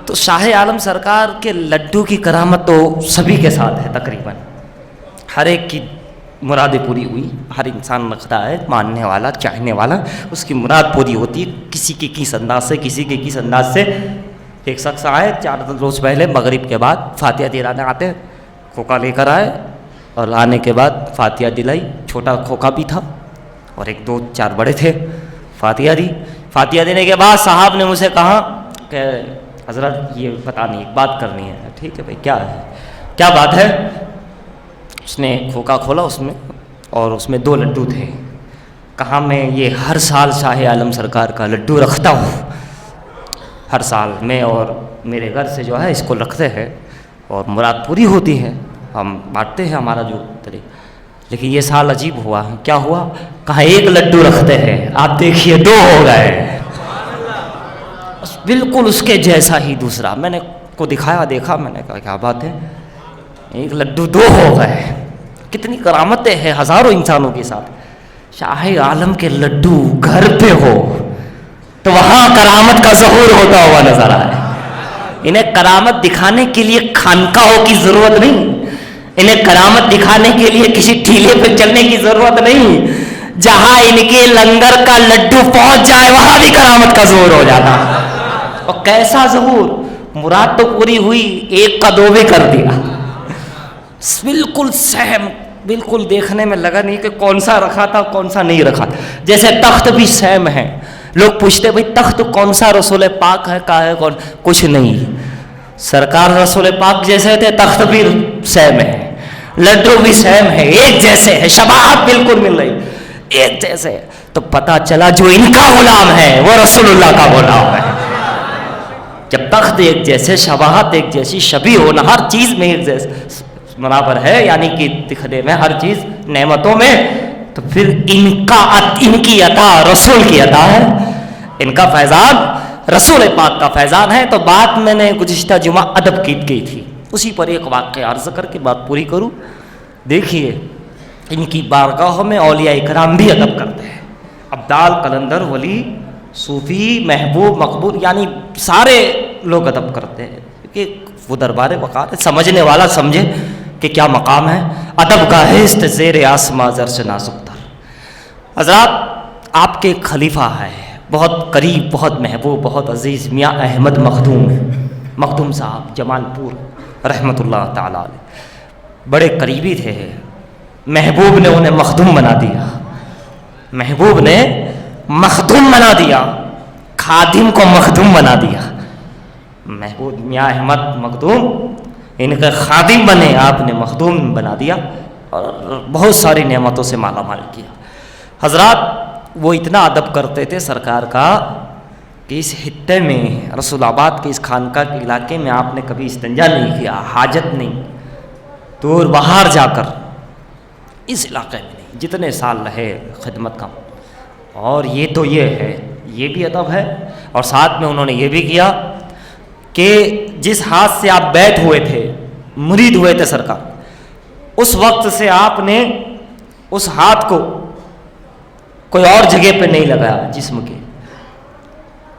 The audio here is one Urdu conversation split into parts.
تو شاہ عالم سرکار کے لڈو کی کرامت تو سبھی کے ساتھ ہے تقریباً، ہر ایک کی مرادیں پوری ہوئی. ہر انسان رکھتا ہے ماننے والا چاہنے والا، اس کی مراد پوری ہوتی ہے، کسی کے کس انداز سے کسی کے کس انداز سے. ایک شخص آئے 4 روز پہلے مغرب کے بعد فاتحہ دلانے آتے، کھوکا لے کر آئے اور آنے کے بعد فاتحہ دلائی. چھوٹا کھوکا بھی تھا اور 1 2 4 بڑے تھے. فاتحہ دی. فاتحہ دینے کے بعد صاحب نے مجھے کہا کہ حضرت یہ بتانی ایک بات کرنی ہے. ٹھیک ہے بھائی، کیا ہے؟ کیا بات ہے؟ اس نے کھوکا کھولا، اس میں اور اس میں 2 لڈو تھے. کہا میں یہ ہر سال شاہ عالم سرکار کا لڈو رکھتا ہوں، ہر سال میں اور میرے گھر سے جو ہے اس کو رکھتے ہیں اور مراد پوری ہوتی ہے، ہم بانٹتے ہیں ہمارا جو طریقہ. لیکن یہ سال عجیب ہوا. کیا ہوا؟ کہا 1 لڈو رکھتے ہیں، آپ دیکھیے 2 ہو گئے. بالکل اس کے جیسا ہی دوسرا. میں نے کو دکھایا، دیکھا، میں نے کہا کیا بات ہے، 1 لڈو 2 ہو گئے. کتنی کرامتیں ہیں ہزاروں انسانوں کے ساتھ. شاہ عالم کے لڈو گھر پہ ہو تو وہاں کرامت کا ظہور ہوتا ہوا نظر آئے. انہیں کرامت دکھانے کے لیے خانقاہوں کی ضرورت نہیں، انہیں کرامت دکھانے کے لیے کسی ٹھیلے پہ چلنے کی ضرورت نہیں. جہاں ان کے لنگر کا لڈو پہنچ جائے وہاں بھی کرامت کا ظہور ہو جاتا. اور کیسا ظہور! مراد تو پوری ہوئی، 1 کا 2 بھی کر دیا. بالکل سیم، بالکل دیکھنے میں لگا نہیں کہ کون سا رکھا تھا کون سا نہیں رکھا. جیسے تخت بھی سیم ہے. لوگ پوچھتے بھائی تخت کون سا رسول پاک ہے کا ہے کون؟ کچھ نہیں، سرکار رسول پاک جیسے تھے، تخت بھی سیم ہے، لڈو بھی سیم ہے، ایک جیسے ہے، شباہت بالکل مل رہی، ایک جیسے. تو پتا چلا جو ان کا غلام ہے وہ رسول اللہ کا غلام ہے. جب تخت ایک جیسے، شباہت ایک جیسی، شبیہ ہونا ہر چیز میں ایک جیسے برابر ہے، یعنی کہ دکھنے میں ہر چیز نعمتوں میں، تو پھر ان کی عطا رسول کی عطا ہے، ان کا فیضان رسول پاک کا فیضان ہے. تو بات میں نے گزشتہ جمعہ ادب کی گئی تھی، اسی پر ایک واقعہ عرض کر کے بات پوری کروں. دیکھیے ان کی بارگاہوں میں اولیاء کرام بھی ادب کرتے ہیں. ابدال، قلندر، ولی، صوفی، محبوب، مقبول، یعنی سارے لوگ ادب کرتے ہیں کہ وہ دربار وقار ہے. سمجھنے والا سمجھے کہ کیا مقام ہے. ادب کا حسن زیر آسماں زر سے نازک تر. حضرات آپ کے خلیفہ ہے، بہت قریب، بہت محبوب، بہت عزیز، میاں احمد مخدوم صاحب جمال پور رحمۃ اللہ تعالی علیہ، بڑے قریبی تھے. محبوب نے انہیں مخدوم بنا دیا، محبوب نے مخدوم بنا دیا، خادم کو مخدوم بنا دیا. محبوب میاں احمد مخدوم ان کے خادم بنے، آپ نے مخدوم بنا دیا اور بہت ساری نعمتوں سے مالا مال کیا. حضرات وہ اتنا ادب کرتے تھے سرکار کا کہ اس خطے میں، رسول آباد کے اس خانقاہ کے علاقے میں آپ نے کبھی استنجا نہیں کیا، حاجت نہیں، دور باہر جا کر اس علاقے میں نہیں، جتنے سال رہے خدمت کا. اور یہ تو یہ ہے، یہ بھی ادب ہے. اور ساتھ میں انہوں نے یہ بھی کیا کہ جس ہاتھ سے آپ بیٹھ ہوئے تھے، مرید ہوئے تھے سرکار، اس وقت سے آپ نے اس ہاتھ کو کوئی اور جگہ پہ نہیں لگایا جسم کے.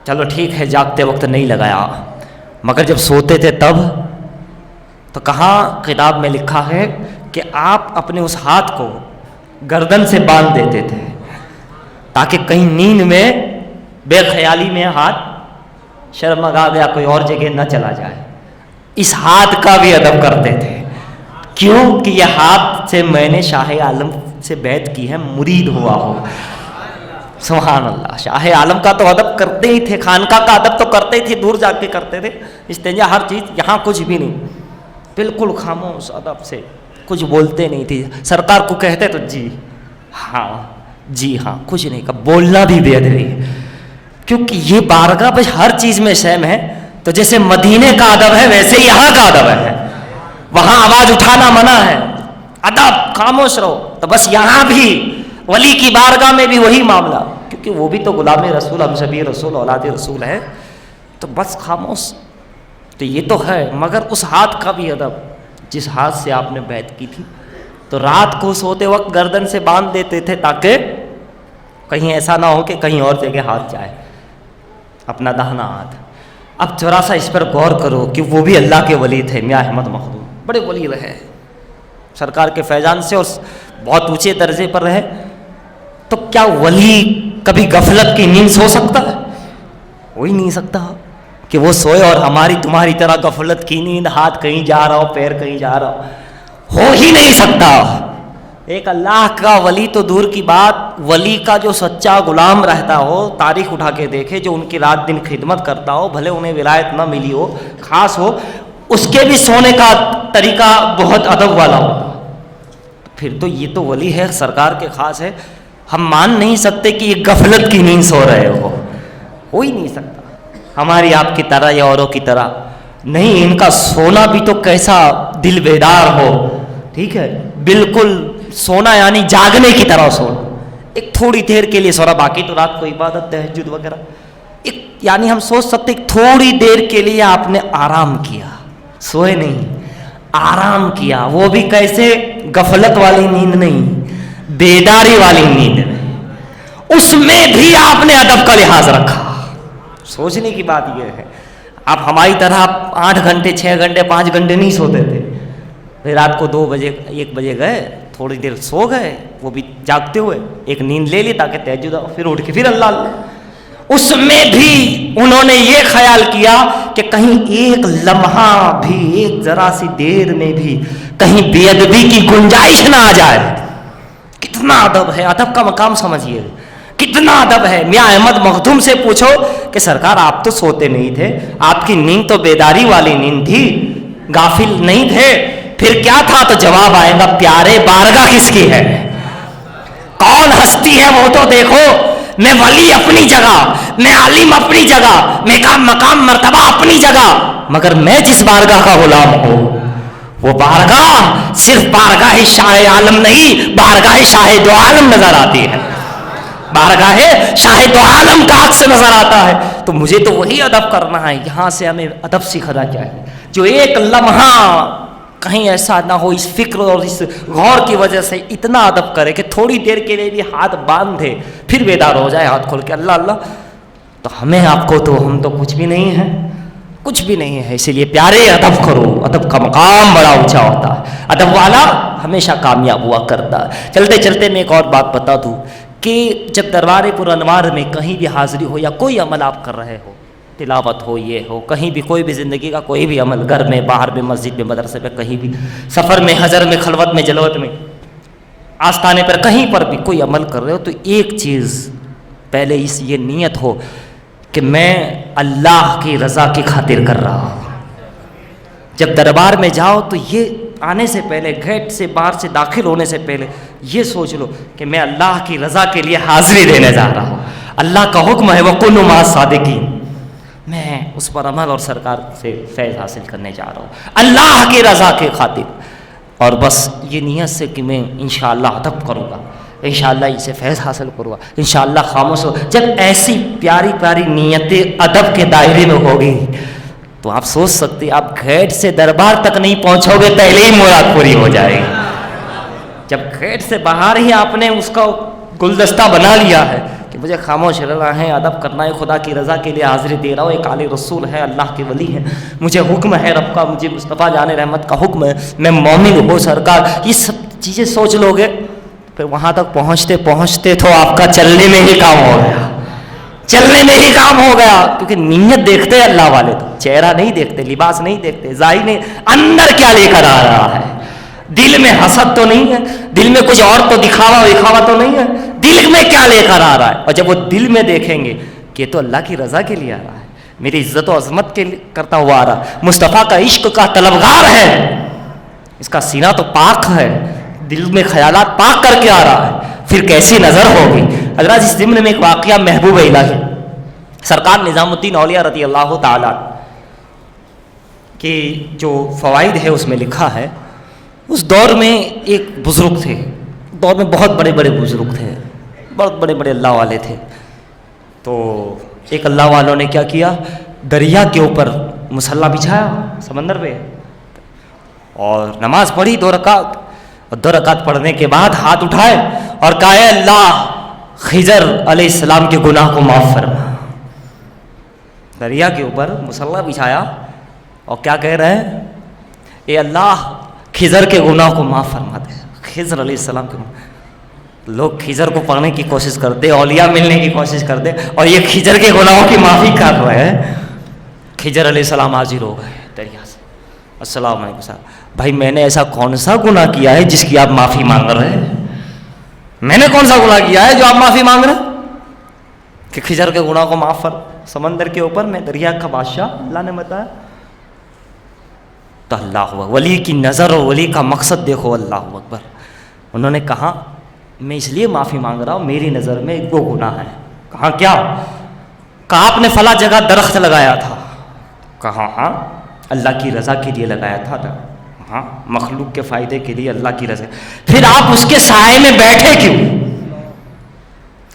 چلو ٹھیک ہے جاگتے وقت نہیں لگایا، مگر جب سوتے تھے تب تو کہاں کتاب میں لکھا ہے کہ آپ اپنے اس ہاتھ کو گردن سے باندھ دیتے تھے تاکہ کہیں نیند میں بے خیالی میں ہاتھ شرمگا گیا کوئی اور جگہ نہ چلا جائے. اس ہاتھ کا بھی ادب کرتے تھے. کیوں کہ یہ ہاتھ سے میں نے شاہ عالم سے بیعت کی ہے، مرید ہوا ہو. سبحان اللہ. شاہ عالم کا تو ادب کرتے ہی تھے، خانقاہ کا ادب تو کرتے ہی تھے، دور جا کے کرتے تھے استنجا ہر چیز. یہاں کچھ بھی نہیں، بالکل خاموش ادب سے، کچھ بولتے نہیں تھے. سرکار کو کہتے تو جی ہاں، کچھ نہیں کا بولنا بھی بے ادبی ہے. کیونکہ یہ بارگاہ بس ہر چیز میں سیم ہے. تو جیسے مدینے کا ادب ہے ویسے یہاں کا ادب ہے. وہاں آواز اٹھانا منع ہے، ادب، خاموش رہو. تو بس یہاں بھی ولی کی بارگاہ میں بھی وہی معاملہ، کیونکہ وہ بھی تو غلام رسول، ہم سبھی رسول، اولاد رسول ہے. تو بس خاموش. تو یہ تو ہے، مگر اس ہاتھ کا بھی ادب جس ہاتھ سے آپ نے بیعت کی تھی. تو رات کو سوتے وقت گردن سے باندھ دیتے تھے تاکہ کہیں ایسا نہ ہو کہ کہیں اور جگہ ہاتھ جائے، اپنا داہنا ہاتھ. اب ذرا سا اس پر غور کرو کہ وہ بھی اللہ کے ولی تھے، میاں احمد مخدوم بڑے ولی رہے سرکار کے فیضان سے اور بہت اونچے درجے پر رہے. تو کیا ولی کبھی غفلت کی نیند سو سکتا ہے؟ ہو ہی نہیں سکتا کہ وہ سوئے اور ہماری تمہاری طرح غفلت کی نیند، ہاتھ کہیں جا رہا ہو پیر کہیں جا رہا ہو ہی نہیں سکتا. ایک اللہ کا ولی تو دور کی بات، ولی کا جو سچا غلام رہتا ہو، تاریخ اٹھا کے دیکھے، جو ان کی رات دن خدمت کرتا ہو، بھلے انہیں ولایت نہ ملی ہو، خاص ہو، اس کے بھی سونے کا طریقہ بہت ادب والا ہوتا. پھر تو یہ تو ولی ہے، سرکار کے خاص ہے. ہم مان نہیں سکتے کہ یہ غفلت کی نیند سو رہے ہو ہی نہیں سکتا. ہماری آپ کی طرح یا اوروں کی طرح نہیں، ان کا سونا بھی تو کیسا دل بیدار ہو. ٹھیک ہے، بالکل سونا یعنی جاگنے کی طرح سونا، ایک تھوڑی دیر کے لیے سونا، باقی تو رات کو عبادت تہجد وغیرہ، ایک یعنی ہم سوچ سکتے ایک تھوڑی دیر کے لیے آپ نے آرام کیا، سوئے نہیں، آرام کیا. وہ بھی کیسے؟ غفلت والی نیند نہیں، بیداری والی نیند نہیں. اس میں بھی آپ نے ادب کا لحاظ رکھا. سوچنے کی بات یہ ہے، آپ ہماری طرح 8 گھنٹے 6 گھنٹے 5 گھنٹے نہیں سوتے تھے. پھر رات کو 2 بجے 1 بجے گئے، تھوڑی دیر سو گئے، وہ بھی جاگتے ہوئے، ایک نیند لے لی تاکہ تہجد ہو، پھر اٹھ کے پھر اللہ اللہ. اس میں بھی انہوں نے یہ خیال کیا کہ کہیں ایک لمحہ بھی، ایک ذرا سی دیر میں بھی کہیں بے ادبی کی گنجائش نہ آ جائے. کتنا ادب ہے، ادب کا مقام سمجھیے کتنا ادب ہے. میاں احمد مخدوم سے پوچھو کہ سرکار آپ تو سوتے نہیں تھے، آپ کی نیند تو بیداری والی نیند تھی، غافل نہیں تھے، پھر کیا تھا؟ تو جواب آئے گا، پیارے بارگاہ کس کی ہے، کون ہستی ہے وہ تو دیکھو. میں ولی اپنی جگہ، میں عالم اپنی جگہ، میں مقام مرتبہ اپنی جگہ، مگر میں جس بارگاہ کا غلام ہوں وہ بارگاہ صرف بارگاہ شاہ عالم نہیں، بارگاہ شاہ دو عالم نظر آتی ہے، بارگاہ شاہ دو عالم کا عکس نظر آتا ہے. تو مجھے تو وہی ادب کرنا ہے. یہاں سے ہمیں ادب سیکھنا چاہیے، جو ایک لمحہ کہیں ایسا نہ ہو، اس فکر اور اس غور کی وجہ سے اتنا ادب کرے کہ تھوڑی دیر کے لیے بھی ہاتھ باندھے پھر بیدار ہو جائے ہاتھ کھول کے اللہ اللہ. تو ہمیں آپ کو تو ہم تو کچھ بھی نہیں ہیں، کچھ بھی نہیں ہے. اسی لیے پیارے ادب کرو، ادب کا مقام بڑا اونچا ہوتا ہے، ادب والا ہمیشہ کامیاب ہوا کرتا ہے. چلتے چلتے میں ایک اور بات بتا دوں کہ جب دربار پر انوار میں کہیں بھی حاضری ہو یا کوئی عمل آپ کر رہے ہو، تلاوت ہو، یہ ہو، کہیں بھی کوئی بھی زندگی کا کوئی بھی عمل، گھر میں، باہر میں، مسجد میں، مدرسے میں، کہیں بھی، سفر میں، حضر میں، خلوت میں، جلوت میں، آستانے پر، کہیں پر بھی کوئی عمل کر رہے ہو تو ایک چیز پہلے اس یہ نیت ہو کہ میں اللہ کی رضا کی خاطر کر رہا ہوں. جب دربار میں جاؤ تو یہ آنے سے پہلے، گیٹ سے باہر سے داخل ہونے سے پہلے یہ سوچ لو کہ میں اللہ کی رضا کے لیے حاضری دینے جا رہا ہوں. اللہ کا حکم ہے وَكُونُوا مَعَ الصَّادِقِينَ، میں اس پر عمل اور سرکار سے فیض حاصل کرنے جا رہا ہوں اللہ کی رضا کے خاطر. اور بس یہ نیت سے کہ میں انشاءاللہ ادب کروں گا، انشاءاللہ اسے فیض حاصل کروں گا، انشاءاللہ خاموش ہو. جب ایسی پیاری پیاری نیتیں ادب کے دائرے میں ہوگی تو آپ سوچ سکتے آپ گیٹ سے دربار تک نہیں پہنچو گے، پہلے ہی مراد پوری ہو جائے گی. جب گیٹ سے باہر ہی آپ نے اس کا گلدستہ بنا لیا ہے کہ مجھے خاموش رہنا ہے، ادب کرنا ہے، خدا کی رضا کے لیے حاضری دے رہا ہوں، ایک عالی رسول ہے، اللہ کے ولی ہے، مجھے حکم ہے رب کا، مجھے مصطفیٰ جان رحمت کا حکم ہے، میں مومن ہوں سرکار، یہ سب چیزیں سوچ لو گے پھر وہاں تک پہنچتے پہنچتے تو آپ کا چلنے میں ہی کام ہو گیا، چلنے میں ہی کام ہو گیا. کیونکہ نیت دیکھتے ہیں اللہ والے، تو چہرہ نہیں دیکھتے، لباس نہیں دیکھتے، ظاہر نہیں، اندر کیا لے کر آ رہا ہے. دل میں حسد تو نہیں ہے، دل میں کچھ اور تو دکھاوا تو نہیں ہے، دل میں کیا لے کر آ رہا ہے. اور جب وہ دل میں دیکھیں گے کہ تو اللہ کی رضا کے لیے آ رہا ہے، میری عزت و عظمت کے لیے کرتا ہوا آ رہا ہے، مصطفیٰ کا عشق کا طلبگار ہے، اس کا سینہ تو پاک ہے، دل میں خیالات پاک کر کے آ رہا ہے، پھر کیسی نظر ہوگی. حضرات اس ضمن میں ایک واقعہ محبوب الہی سرکار نظام الدین اولیاء رضی اللہ تعالیٰ کے جو فوائد ہے اس میں لکھا ہے، اس دور میں ایک بزرگ تھے، دور میں بہت بڑے بڑے بزرگ تھے، بہت بڑے بڑے اللہ والے تھے. تو ایک اللہ والوں نے کیا کیا، دریا کے اوپر مصلی بچھایا سمندر پہ اور نماز پڑھی 2 رکعت، اور 2 رکعت پڑھنے کے بعد ہاتھ اٹھائے اور کہا اے اللہ خضر علیہ السلام کے گناہ کو معاف فرما. دریا کے اوپر مصلی بچھایا اور کیا کہہ رہے ہیں؟ اے اللہ خضر کے گناہ کو معاف فرما دے. خضر علیہ السلام کے لوگ خضر کو پڑھنے کی کوشش کرتے, اولیاء ملنے کی کوشش کرتے, اور یہ خضر کے گناہوں کی معافی کر رہے ہیں. خضر علیہ السلام حاضر ہو گئے دریا سے. السلام علیکم صاحب, بھائی میں نے ایسا کون سا گناہ کیا ہے جس کی آپ معافی مانگ رہے ہیں؟ میں نے کون سا گناہ کیا ہے جو آپ معافی مانگ رہے ہیں کہ خضر کے گناہ کو معاف کر. سمندر کے اوپر میں دریا کا بادشاہ اللہ نے بتایا. تو اللہ ولی کی نظر اور ولی کا مقصد دیکھو. اللہ اکبر. انہوں نے کہا میں اس لیے معافی مانگ رہا ہوں, میری نظر میں دو گناہ ہیں. کہا کیا؟ کہا آپ نے فلاں جگہ درخت لگایا تھا. کہا ہاں اللہ کی رضا کے لیے لگایا تھا. ہاں مخلوق کے فائدے کے لیے, اللہ کی رضا. پھر آپ اس کے سائے میں بیٹھے کیوں؟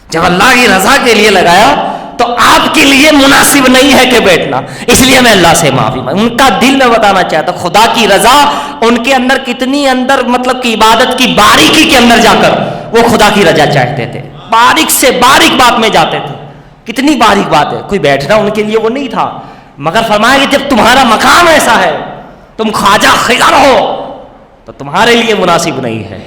جب اللہ کی رضا کے لیے لگایا تو آپ کے لیے مناسب نہیں ہے کہ بیٹھنا, اس لیے میں اللہ سے معافی مانگ. ان کا دل میں بتانا چاہتا, خدا کی رضا ان کے اندر کتنی اندر مطلب کہ عبادت کی باریکی کے اندر جا کر وہ خدا کی رضا چاہتے تھے. باریک سے باریک بات میں جاتے تھے. کتنی باریک بات ہے, کوئی بیٹھنا ان کے لیے وہ نہیں تھا, مگر فرمایا کہ جب تمہارا مقام ایسا ہے, تم خواجہ خضر ہو, تو تمہارے لیے مناسب نہیں ہے.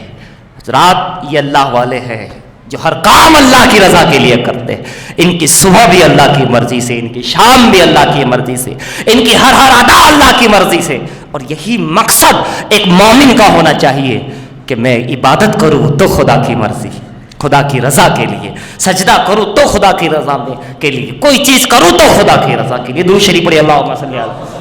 حضرات یہ اللہ والے ہیں جو ہر کام اللہ کی رضا کے لیے کرتے. ان کی صبح بھی اللہ کی مرضی سے, ان کی شام بھی اللہ کی مرضی سے, ان کی ہر ادا اللہ کی مرضی سے. اور یہی مقصد ایک مومن کا ہونا چاہیے کہ میں عبادت کروں تو خدا کی مرضی, خدا کی رضا کے لیے, سجدہ کروں تو خدا کی رضا کے لیے, کوئی چیز کروں تو خدا کی رضا کے لیے. درود شریف پڑھیے. اللہم صلی علی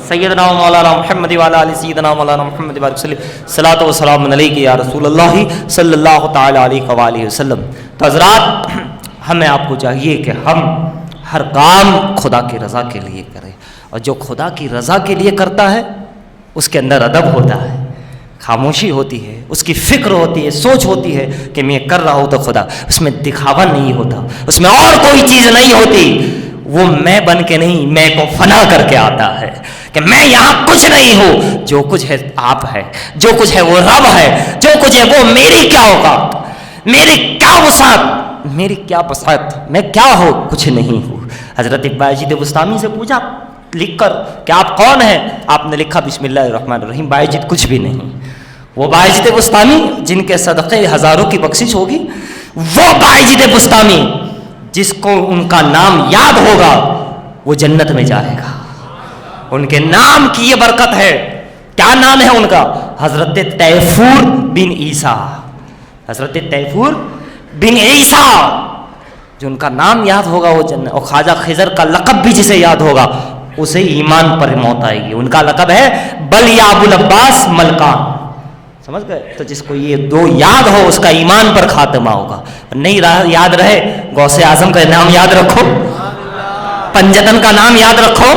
سیدنا و مولانا محمد وعلی آل سیدنا مولانا محمد وبارک وسلم. صلاۃ و سلام علیک یا رسول اللہ صلی اللہ تعالی علیہ وآلہ وسلم. تو حضرات ہمیں آپ کو چاہیے کہ ہم ہر کام خدا کی رضا کے لیے کریں, اور جو خدا کی رضا کے لیے کرتا ہے اس کے اندر ادب ہوتا ہے, خاموشی ہوتی ہے, اس کی فکر ہوتی ہے, سوچ ہوتی ہے کہ میں کر رہا ہوں تو خدا. اس میں دکھاوا نہیں ہوتا, اس میں اور کوئی چیز نہیں ہوتی. وہ میں بن کے نہیں, میں کو فنا کر کے آتا ہے کہ میں یہاں کچھ نہیں ہوں, جو کچھ ہے آپ ہے, جو کچھ ہے وہ رب ہے, جو کچھ ہے وہ میری کیا اوقات, میری کیا وسعت, میری کیا بساط, میں کیا ہو, کچھ نہیں ہوں. حضرت بایزید بستامی سے پوچھا لکھ کر کہ آپ کون ہیں؟ آپ نے لکھا بسم اللہ الرحمن الرحیم. بایزید کچھ بھی نہیں. وہ بایزید بستامی جن کے صدقے ہزاروں کی بخشش ہوگی, وہ بایزید بستامی جس کو ان کا نام یاد ہوگا وہ جنت میں جائے گا. ان کے نام کی یہ برکت ہے. کیا نام ہے ان کا؟ حضرت تیفور بن عیسیٰ. حضرت تیفور بن عیسیٰ, جو ان کا نام یاد ہوگا وہ جنت. اور خواجہ خضر کا لقب بھی جسے یاد ہوگا اسے ایمان پر موت آئے گی. ان کا لقب ہے بل یا ابو العباس ملکان. سمجھ گئے؟ تو جس کو یہ دو یاد ہو اس کا ایمان پر خاتمہ ہوگا. نہیں یاد رہے, غوث اعظم کا نام یاد رکھو, پنجتن کا نام یاد رکھو,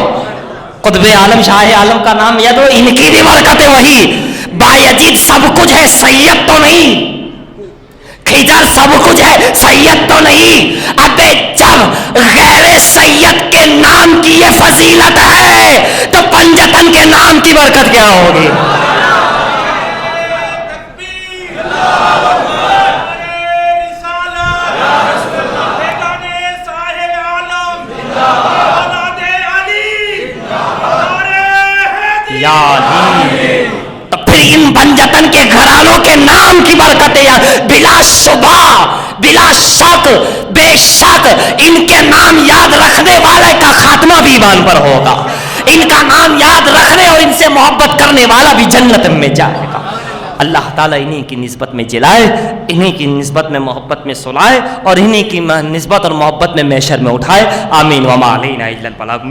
قطب عالم شاہ عالم کا نام یاد ہو. ان کی بھی برکتیں وہی. بایزید سب کچھ ہے, سید تو نہیں. خضر سب کچھ ہے, سید تو نہیں. ابے جب غیر سید کے نام کی یہ فضیلت ہے تو پنجتن کے نام کی برکت کیا ہوگی؟ تو پھر ان پنجتن کے گھرانوں کے نام کی برکتیں بلا شبہ بلا شک بے شک ان کے نام یاد رکھنے والے کا خاتمہ بھی ایمان پر ہوگا. ان کا نام یاد رکھنے اور ان سے محبت کرنے والا بھی جنت میں جائے گا. اللہ تعالیٰ انہی کی نسبت میں جلائے, انہی کی نسبت میں محبت میں سلائے, اور انہی کی نسبت اور محبت میں محشر میں اٹھائے. آمین. وما علینا الا البلاغ.